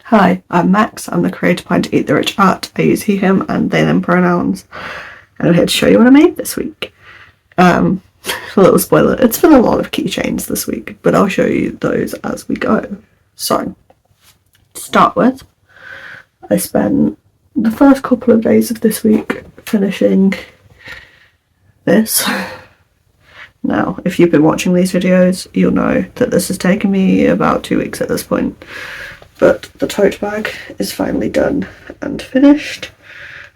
Hi, I'm Max. I'm the creator behind Eat the Rich Art. I use he, him, and they, them pronouns. And I'm here to show you what I made this week. A little spoiler, it's been a lot of keychains this week, but I'll show you those as we go. So, to start with, I spent the first couple of days of this week finishing this. Now, if you've been watching these videos, you'll know that this has taken me about 2 weeks at this point. But the tote bag is finally done and finished.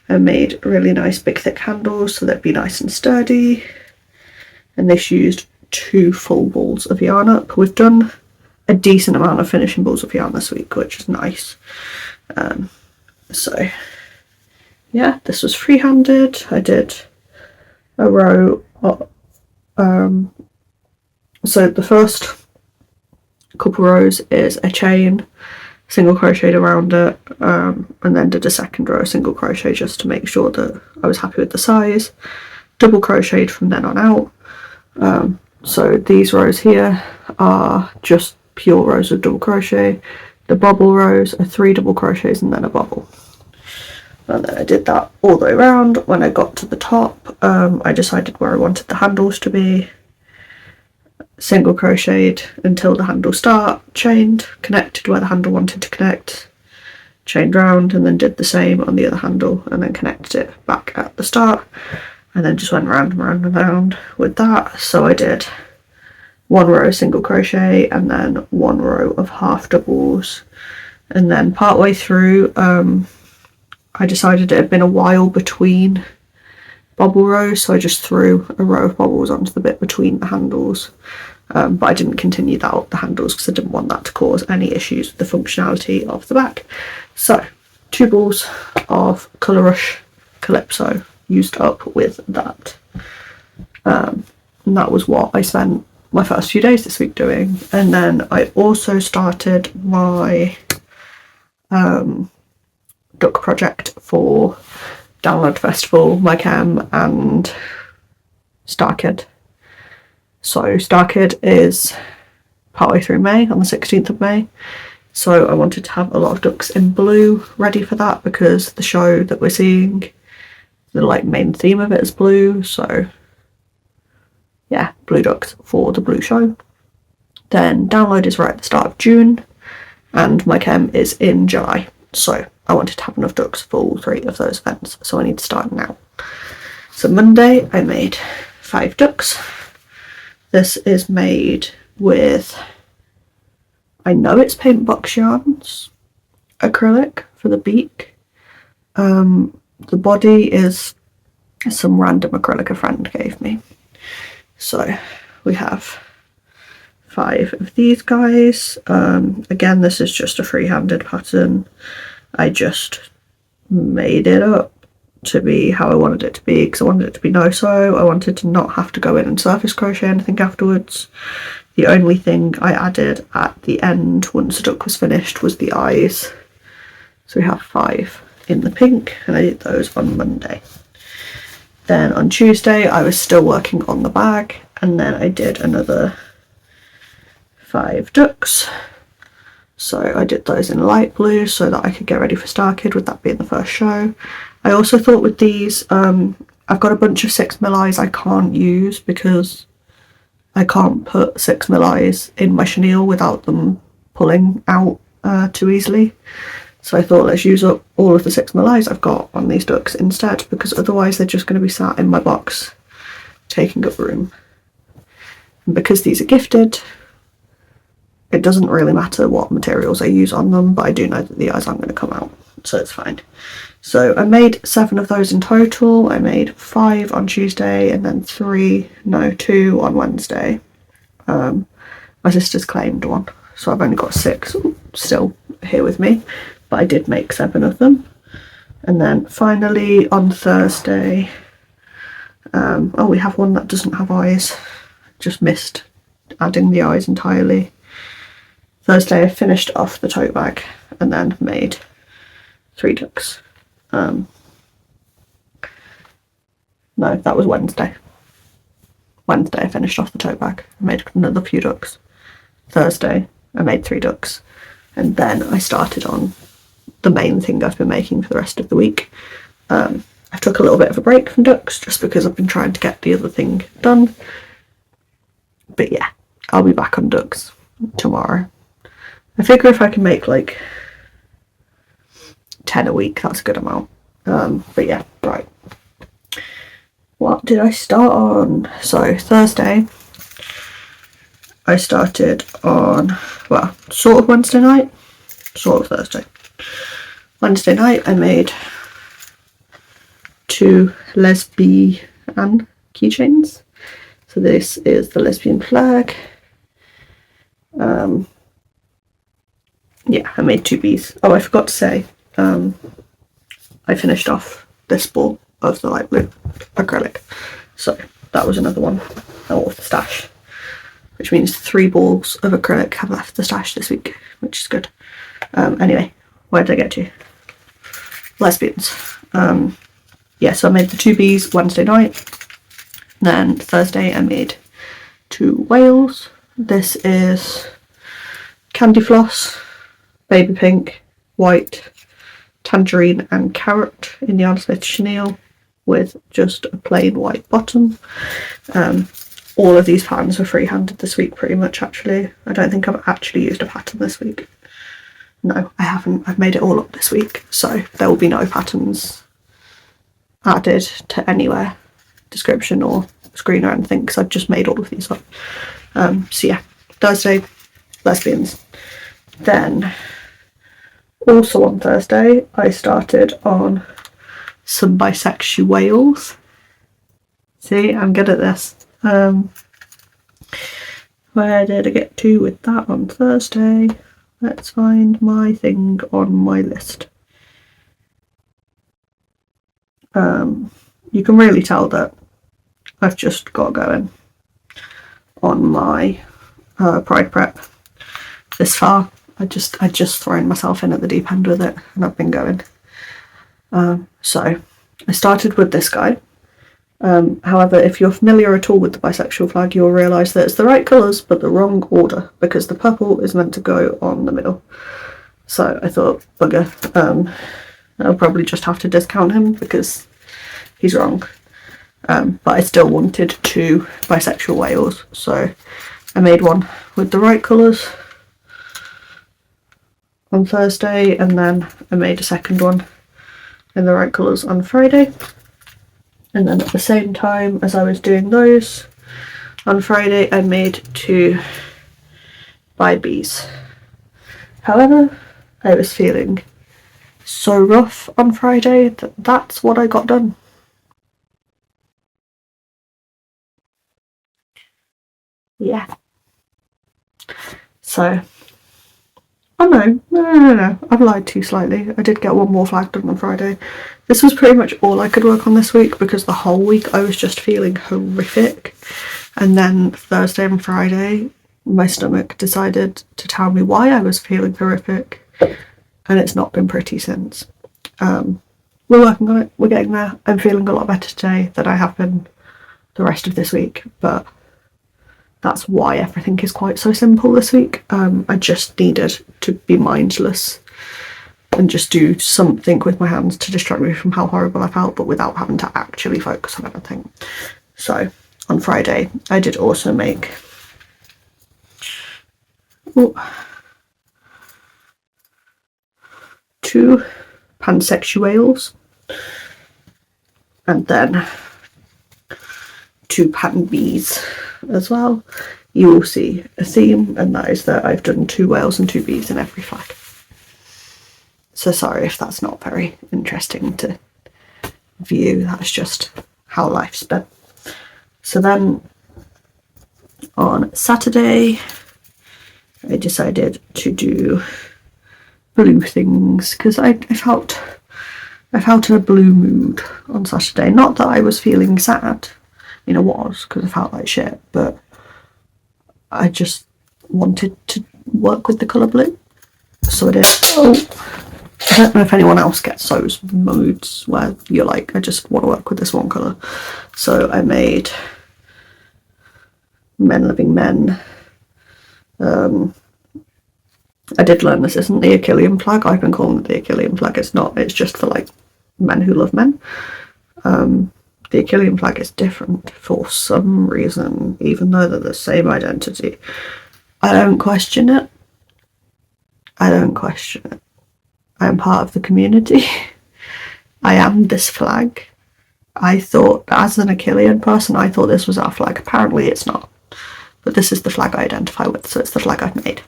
I made really nice big thick handles so they'd be nice and sturdy. And this used 2 full balls of yarn up. We've done a decent amount of finishing balls of yarn this week, which is nice. So yeah, this was free-handed. I did a row of, so the first couple rows is a chain, single crocheted around it, and then did a second row single crochet just to make sure that I was happy with the size. Double crocheted from then on out. So these rows here are just pure rows of double crochet. The bobble rows are 3 double crochets and then a bobble. And then I did that all the way around. When I got to the top, I decided where I wanted the handles to be. Single crocheted until the handle start, chained, connected where the handle wanted to connect, chained round, and then did the same on the other handle and then connected it back at the start, and then just went round and round and round with that. So I did 1 row single crochet and then 1 row of half doubles, and then part way through I decided it had been a while between bobble rows, so I just threw a row of bobbles onto the bit between the handles. But I didn't continue that up the handles because I didn't want that to cause any issues with the functionality of the back. So 2 balls of Colour Rush Calypso used up with that. And that was what I spent my first few days this week doing. And then I also started my duck project for Download Festival, my chem, and StarKid. So StarKid is partway through May, on the 16th of May. So I wanted to have a lot of ducks in blue ready for that because the show that we're seeing, the main theme of it is blue. So yeah, blue ducks for the blue show. Then Download is right at the start of June and my chem is in July. So I wanted to have enough ducks for all 3 of those events. So I need to start now. So Monday I made 5 ducks. This is made with, I know it's paint box yarns, acrylic for the beak. The body is some random acrylic a friend gave me. So we have 5 of these guys. Again, this is just a free-handed pattern. I just made it up to be how I wanted it to be because I wanted it to be no-sew. I wanted to not have to go in and surface crochet anything afterwards. The only thing I added at the end once the duck was finished was the eyes. So we have 5 in the pink and I did those on Monday. Then on Tuesday I was still working on the bag and then I did another 5 ducks. So I did those in light blue so that I could get ready for StarKid with that being the first show. I also thought with these, I've got a bunch of 6mm eyes I can't use because I can't put 6mm eyes in my chenille without them pulling out too easily. So I thought let's use up all of the 6mm eyes I've got on these ducks instead because otherwise they're just going to be sat in my box taking up room. And because these are gifted, it doesn't really matter what materials I use on them, but I do know that the eyes aren't going to come out, so it's fine. So I made 7 of those in total. I made 5 on Tuesday and then 2 on Wednesday. My sister's claimed 1, so I've only got 6 still here with me, but I did make 7 of them. And then finally on Thursday, oh, we have one that doesn't have eyes. Just missed adding the eyes entirely. Thursday I finished off the tote bag and then made 3 ducks. No, that was Wednesday. Wednesday I finished off the tote bag. I made another few ducks. Thursday I made 3 ducks. and then I started on the main thing I've been making for the rest of the week. I took a little bit of a break from ducks just because I've been trying to get the other thing done. But yeah, I'll be back on ducks tomorrow. I figure if I can make like 10 a week, that's a good amount. But yeah, right. What did I start on? So Thursday, I started on, well, sort of Wednesday night, sort of Thursday. Wednesday night I made 2 lesbian keychains. So this is the lesbian flag. Yeah, I made 2 bees. Oh, I forgot to say, I finished off this ball of the light blue acrylic. So that was another one out of the stash, which means 3 balls of acrylic have left the stash this week, which is good. Anyway, where did I get to? Lesbians. Yeah, so I made the 2 bees Wednesday night. Then Thursday I made 2 whales. This is candy floss, baby pink, white, tangerine and carrot in the Smith chenille with just a plain white bottom. All of these patterns were free-handed this week pretty much, actually. I don't think I've actually used a pattern this week. No, I haven't. I've made it all up this week, so there will be no patterns added to anywhere, description or screen or anything, because I've just made all of these up. So yeah, Thursday, lesbians. Then also on Thursday I started on some bisexual whales. See, I'm good at this. Where did I get to with that on Thursday? Let's find my thing on my list. You can really tell that I've just got going on my pride prep this far. I just thrown myself in at the deep end with it, and I've been going. So I started with this guy. However, if you're familiar at all with the bisexual flag, you'll realise that it's the right colours but the wrong order, because the purple is meant to go on the middle. So I thought, bugger, I'll probably just have to discount him because he's wrong. But I still wanted 2 bisexual whales, so I made one with the right colours on Thursday, and then I made a second one in the right colours on Friday. And then at the same time as I was doing those, on Friday I made 2 bi bees. However, I was feeling so rough on Friday that that's what I got done. Yeah. So, oh no, I've lied to you slightly. I did get one more flag done on Friday. This was pretty much all I could work on this week because the whole week I was just feeling horrific. And then Thursday and Friday, my stomach decided to tell me why I was feeling horrific. And it's not been pretty since. We're working on it. We're getting there. I'm feeling a lot better today than I have been the rest of this week. But that's why everything is quite so simple this week. I just needed to be mindless and just do something with my hands to distract me from how horrible I felt, but without having to actually focus on anything. So on Friday I did also make 2 pansexuals and then 2 pan bees as well. You will see a theme, and that is that I've done 2 whales and 2 bees in every flag. So sorry if that's not very interesting to view, that's just how life's been. So then on Saturday I decided to do blue things because I felt in a blue mood on Saturday. Not that I was feeling sad, I was, because I felt like shit, but I just wanted to work with the colour blue, so I did. I don't know if anyone else gets those moods where you're like, I just want to work with this one colour. So I made Men Living Men, I did learn this isn't the Achillean flag. I've been calling it the Achillean flag. It's not. It's just for like men who love men. The Achillean flag is different for some reason, even though they're the same identity. I don't question it. I don't question it. I am part of the community. I am this flag. I thought, as an Achillean person, I thought this was our flag. Apparently it's not. But this is the flag I identify with, so it's the flag I've made.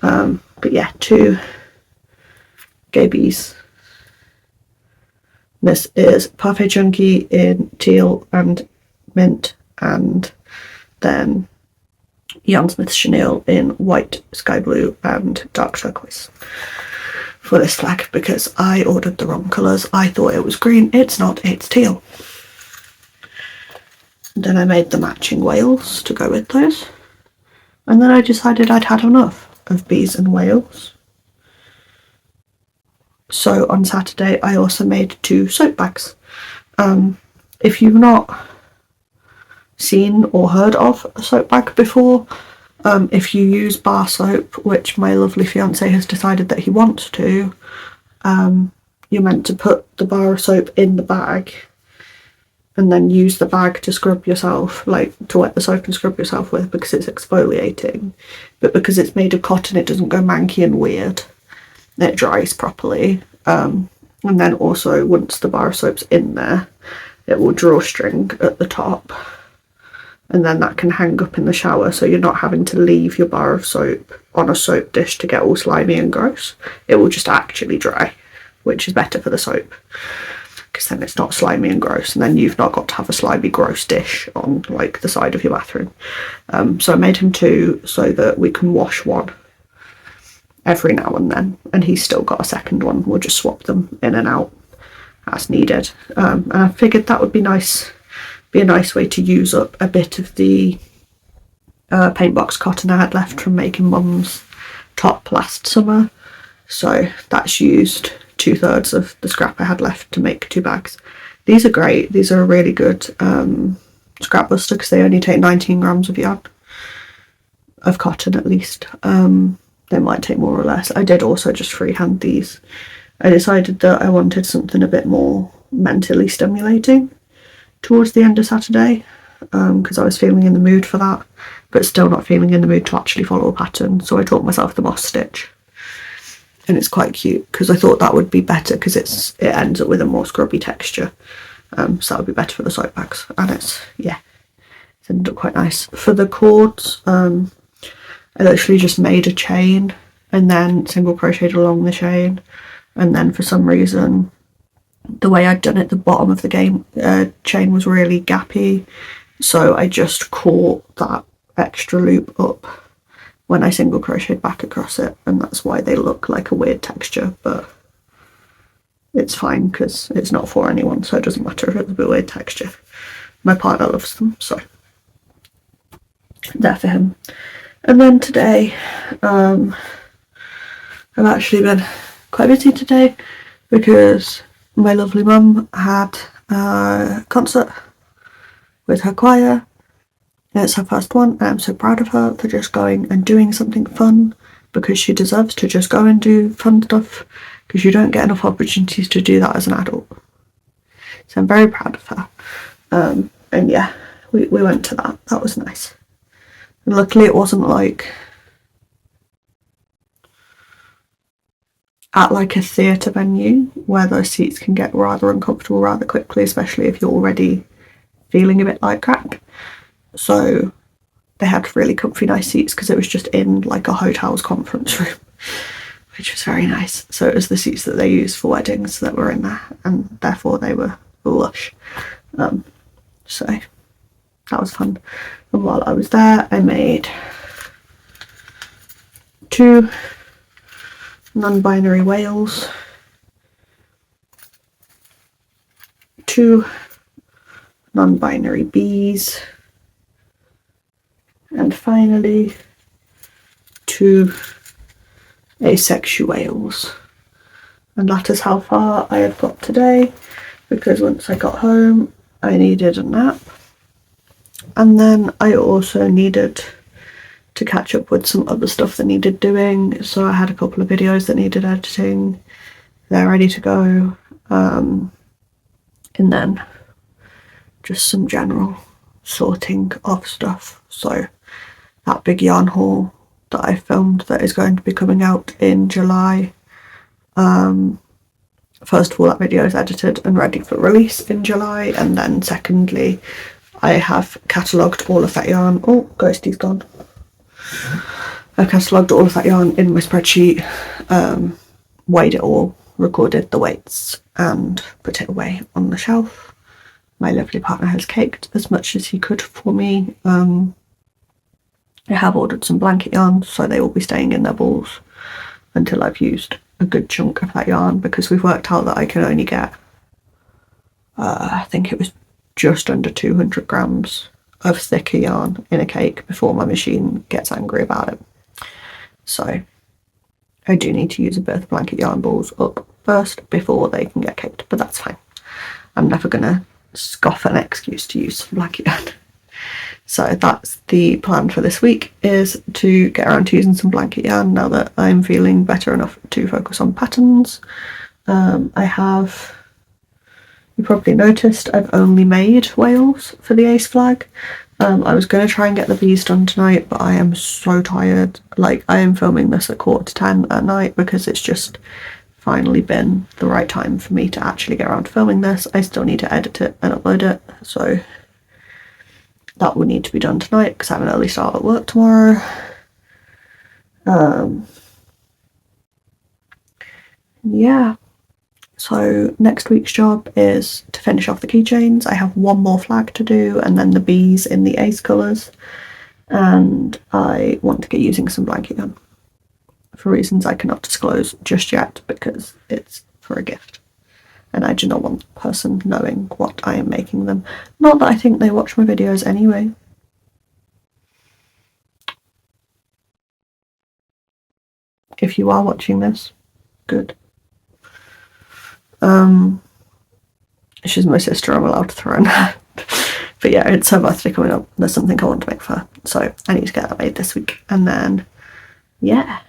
But yeah, 2 gabies. This is Parfait Chunky in teal and mint, and then Jan Smith Chenille in white, sky blue and dark turquoise for this flag, because I ordered the wrong colours. I thought it was green. It's not, it's teal. Then I made the matching whales to go with those, and then I decided I'd had enough of bees and whales. So on Saturday I also made 2 soap bags. If you've not seen or heard of a soap bag before, if you use bar soap, which my lovely fiance has decided that he wants to, you're meant to put the bar of soap in the bag and then use the bag to scrub yourself, like to wet the soap and scrub yourself with, because it's exfoliating. But because it's made of cotton, it doesn't go manky and weird. It dries properly. And then also, once the bar of soap's in there, it will draw string at the top, and then that can hang up in the shower, so you're not having to leave your bar of soap on a soap dish to get all slimy and gross. It will just actually dry, which is better for the soap, because then it's not slimy and gross, and then you've not got to have a slimy gross dish on like the side of your bathroom. So I made him 2 so that we can wash one every now and then, and he's still got a second one. We'll just swap them in and out as needed. And I figured that would be a nice way to use up a bit of the paint box cotton I had left from making Mum's top last summer. So that's used 2/3 of the scrap I had left to make 2 bags. These are great. These are a really good scrap buster, because they only take 19 grams of yarn, of cotton at least. They might take more or less. I did also just freehand these. I decided that I wanted something a bit more mentally stimulating towards the end of Saturday, because I was feeling in the mood for that, but still not feeling in the mood to actually follow a pattern. So I taught myself the moss stitch, and it's quite cute, because I thought that would be better, because it ends up with a more scrubby texture. So that would be better for the soap bags, and it's ended up quite nice. For the cords, I literally just made a chain and then single crocheted along the chain, and then for some reason the way I'd done it, the bottom of the chain was really gappy, so I just caught that extra loop up when I single crocheted back across it, and that's why they look like a weird texture, but it's fine because it's not for anyone, so it doesn't matter if it's a bit weird texture. My partner loves them, so they're for him. And then today, I've actually been quite busy today, because my lovely mum had a concert with her choir. It's her first one, and I'm so proud of her for just going and doing something fun, because she deserves to just go and do fun stuff, because you don't get enough opportunities to do that as an adult. So I'm very proud of her. And yeah, we went to that. That was nice. And luckily it wasn't like at like a theatre venue where those seats can get rather uncomfortable rather quickly, especially if you're already feeling a bit like crap. So they had really comfy nice seats, because it was just in like a hotel's conference room, which was very nice. So it was the seats that they use for weddings that were in there, and therefore they were lush. So that was fun. And while I was there, I made 2 non-binary whales, 2 non-binary bees, and finally 2 asexuals. And that is how far I have got today, because once I got home I needed a nap, and then I also needed to catch up with some other stuff that needed doing. So I had a couple of videos that needed editing. They're ready to go. And then just some general sorting of stuff. So that big yarn haul that I filmed that is going to be coming out in July. First of all, that video is edited and ready for release in July, and then secondly, I have catalogued all of that yarn. Oh, Ghosty's gone. I've catalogued all of that yarn in my spreadsheet, weighed it all, recorded the weights, and put it away on the shelf. My lovely partner has caked as much as he could for me. I have ordered some blanket yarn, so they will be staying in their balls until I've used a good chunk of that yarn, because we've worked out that I can only get, I think it was just under 200 grams of thicker yarn in a cake before my machine gets angry about it. So I do need to use a bit of the blanket yarn balls up first before they can get caked, but that's fine. I'm never going to scoff an excuse to use some blanket yarn. So that's the plan for this week, is to get around to using some blanket yarn now that I'm feeling better enough to focus on patterns. I have, you probably noticed, I've only made whales for the ace flag. I was going to try and get the bees done tonight, but I am so tired. Like, I am filming this at 9:45 at night because it's just finally been the right time for me to actually get around to filming this. I still need to edit it and upload it, so that will need to be done tonight because I have an early start at work tomorrow. Yeah, so next week's job is to finish off the keychains. I have one more flag to do, and then the bees in the ace colours, and I want to get using some blanket yarn for reasons I cannot disclose just yet because it's for a gift. And I do not want the person knowing what I am making them. Not that I think they watch my videos anyway. If you are watching this, good. She's my sister, I'm allowed to throw in her. But yeah, it's her birthday coming up. There's something I want to make for her. So I need to get that made this week. And then, yeah.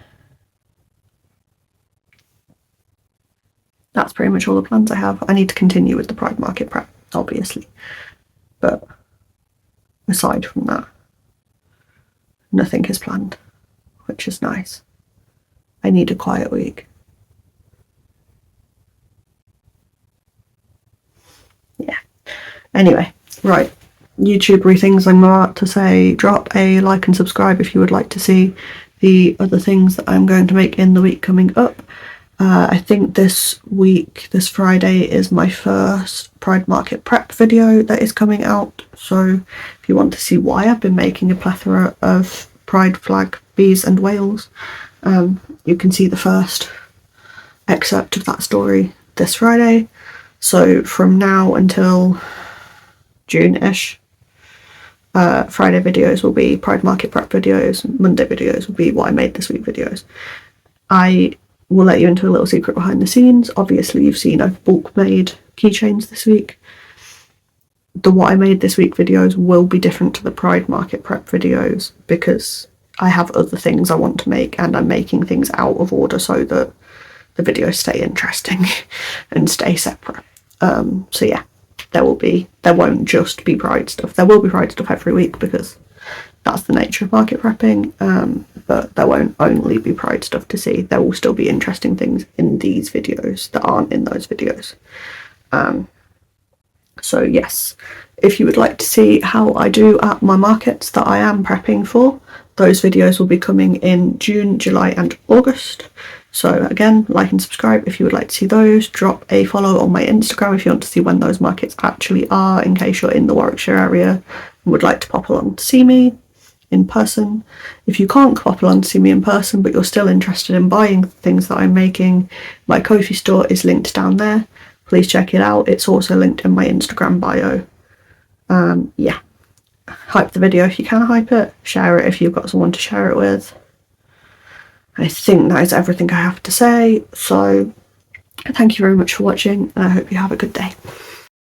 That's pretty much all the plans I have. I need to continue with the Pride Market prep, obviously. But aside from that, nothing is planned, which is nice. I need a quiet week. Yeah. Anyway, right. YouTubery things I'm about to say. Drop a like and subscribe if you would like to see the other things that I'm going to make in the week coming up. I think this week, this Friday, is my first Pride Market prep video that is coming out. So if you want to see why I've been making a plethora of Pride flag bees and whales, you can see the first excerpt of that story this Friday. So from now until June-ish, Friday videos will be Pride Market prep videos, Monday videos will be what I made this week videos. I will let you into a little secret behind the scenes. Obviously you've seen I've bulk made keychains this week. The what I made this week videos will be different to the Pride Market prep videos because I have other things I want to make and I'm making things out of order so that the videos stay interesting and stay separate. So yeah, there won't just be Pride stuff. There will be Pride stuff every week because that's the nature of market prepping, but there won't only be Pride stuff to see. There will still be interesting things in these videos that aren't in those videos. So yes, if you would like to see how I do at my markets that I am prepping for, those videos will be coming in June, July and August. So again, like and subscribe if you would like to see those. Drop a follow on my Instagram if you want to see when those markets actually are, in case you're in the Warwickshire area and would like to pop along to see me in person. If you can't pop along to see me in person but you're still interested in buying things that I'm making, my Ko-fi store is linked down there. Please check it out. It's also linked in my Instagram bio. Yeah, hype the video if you can hype it, share it if you've got someone to share it with. I think that is everything I have to say, so thank you very much for watching and I hope you have a good day.